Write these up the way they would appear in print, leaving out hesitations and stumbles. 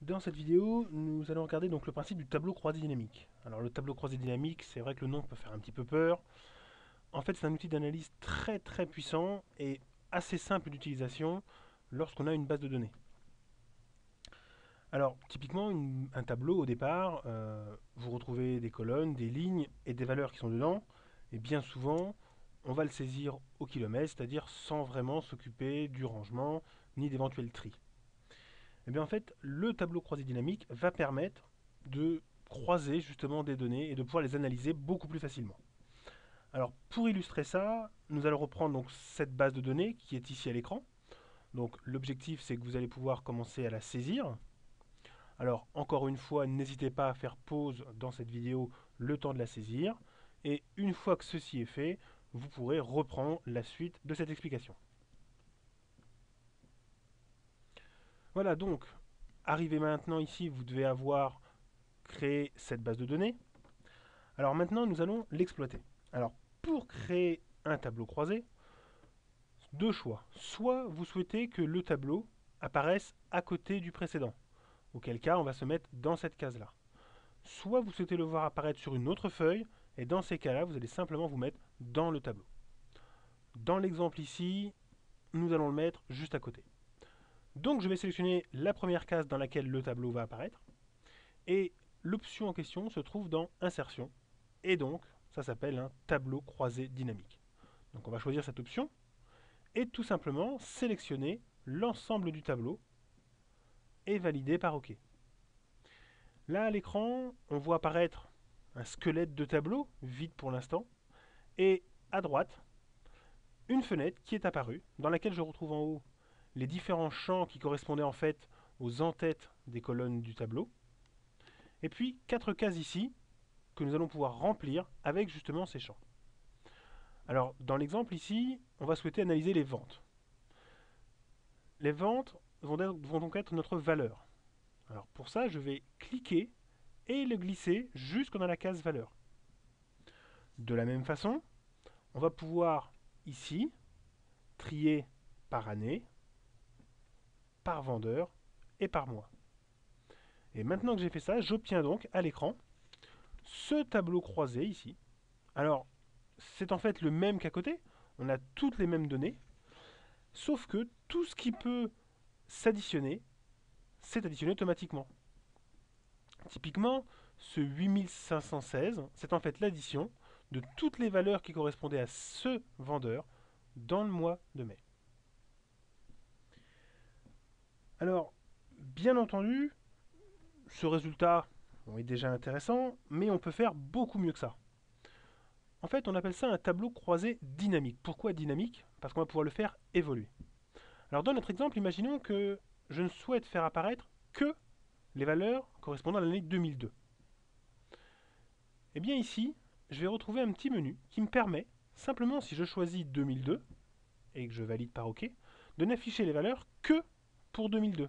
Dans cette vidéo, nous allons regarder donc le principe du tableau croisé dynamique. Alors le tableau croisé dynamique, c'est vrai que le nom peut faire un petit peu peur. En fait, c'est un outil d'analyse très puissant et assez simple d'utilisation lorsqu'on a une base de données. Alors typiquement, un tableau au départ, vous retrouvez des colonnes, des lignes et des valeurs qui sont dedans. Et bien souvent, on va le saisir au kilomètre, c'est-à-dire sans vraiment s'occuper du rangement ni d'éventuels tri. Et bien en fait, le tableau croisé dynamique va permettre de croiser justement des données et de pouvoir les analyser beaucoup plus facilement. Alors pour illustrer ça, nous allons reprendre donc cette base de données qui est ici à l'écran. Donc l'objectif c'est que vous allez pouvoir commencer à la saisir. Alors encore une fois, n'hésitez pas à faire pause dans cette vidéo le temps de la saisir. Et une fois que ceci est fait, vous pourrez reprendre la suite de cette explication. Voilà donc, arrivé maintenant ici, vous devez avoir créé cette base de données. Alors maintenant, nous allons l'exploiter. Alors, pour créer un tableau croisé, deux choix. Soit vous souhaitez que le tableau apparaisse à côté du précédent, auquel cas on va se mettre dans cette case-là. Soit vous souhaitez le voir apparaître sur une autre feuille, et dans ces cas-là, vous allez simplement vous mettre dans le tableau. Dans l'exemple ici, nous allons le mettre juste à côté. Donc je vais sélectionner la première case dans laquelle le tableau va apparaître, et l'option en question se trouve dans Insertion, et donc ça s'appelle un tableau croisé dynamique. Donc on va choisir cette option et tout simplement sélectionner l'ensemble du tableau et valider par OK. Là à l'écran, on voit apparaître un squelette de tableau, vide pour l'instant, et à droite, une fenêtre qui est apparue, dans laquelle je retrouve en haut les différents champs qui correspondaient en fait aux en-têtes des colonnes du tableau, et puis 4 cases ici que nous allons pouvoir remplir avec justement ces champs. Alors, dans l'exemple ici, on va souhaiter analyser les ventes. Les ventes vont donc être notre valeur. Alors, pour ça, je vais cliquer et le glisser jusque dans la case valeur. De la même façon, on va pouvoir ici trier par année, par vendeur et par mois. Et maintenant que j'ai fait ça, j'obtiens donc à l'écran ce tableau croisé ici. Alors, c'est en fait le même qu'à côté, on a toutes les mêmes données, sauf que tout ce qui peut s'additionner, c'est additionné automatiquement. Typiquement, ce 8516, c'est en fait l'addition de toutes les valeurs qui correspondaient à ce vendeur dans le mois de mai. Alors, bien entendu, ce résultat est déjà intéressant, mais on peut faire beaucoup mieux que ça. En fait, on appelle ça un tableau croisé dynamique. Pourquoi dynamique? Parce qu'on va pouvoir le faire évoluer. Alors dans notre exemple, imaginons que je ne souhaite faire apparaître que les valeurs correspondant à l'année 2002. Et bien ici, je vais retrouver un petit menu qui me permet, simplement si je choisis 2002, et que je valide par OK, de n'afficher les valeurs que pour 2002.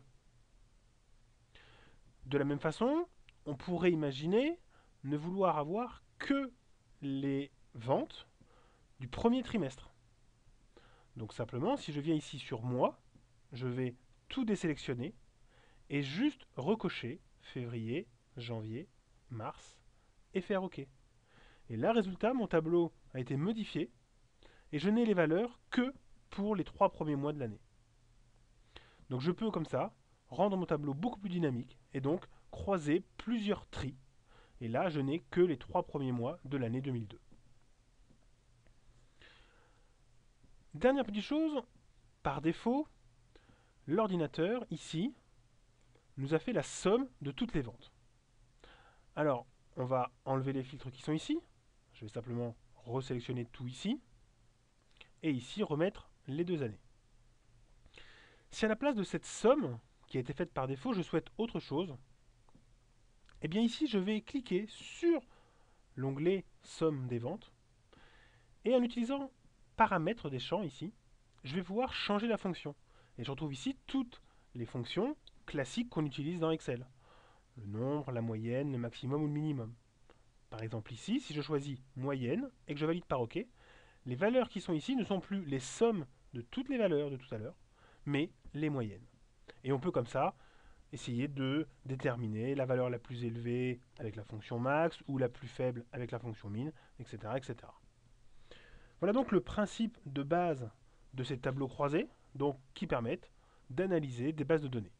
De la même façon, on pourrait imaginer ne vouloir avoir que les ventes du premier trimestre. Donc simplement, si je viens ici sur mois, je vais tout désélectionner et juste recocher février, janvier, mars et faire OK. Et là, résultat, mon tableau a été modifié et je n'ai les valeurs que pour les 3 premiers mois de l'année. Donc je peux comme ça rendre mon tableau beaucoup plus dynamique et donc croiser plusieurs tris. Et là, je n'ai que les 3 premiers mois de l'année 2002. Dernière petite chose, par défaut, l'ordinateur, ici, nous a fait la somme de toutes les ventes. Alors, on va enlever les filtres qui sont ici. Je vais simplement resélectionner tout ici. Et ici, remettre les deux années. Si à la place de cette somme, qui a été faite par défaut, je souhaite autre chose, et bien ici, je vais cliquer sur l'onglet Somme des ventes. Et en utilisant Paramètres des champs ici, je vais pouvoir changer la fonction. Et je retrouve ici toutes les fonctions classiques qu'on utilise dans Excel. Le nombre, la moyenne, le maximum ou le minimum. Par exemple ici, si je choisis moyenne et que je valide par OK, les valeurs qui sont ici ne sont plus les sommes de toutes les valeurs de tout à l'heure, mais les moyennes. Et on peut comme ça essayer de déterminer la valeur la plus élevée avec la fonction max ou la plus faible avec la fonction min, etc., etc. Voilà donc le principe de base de ces tableaux croisés, donc qui permettent d'analyser des bases de données.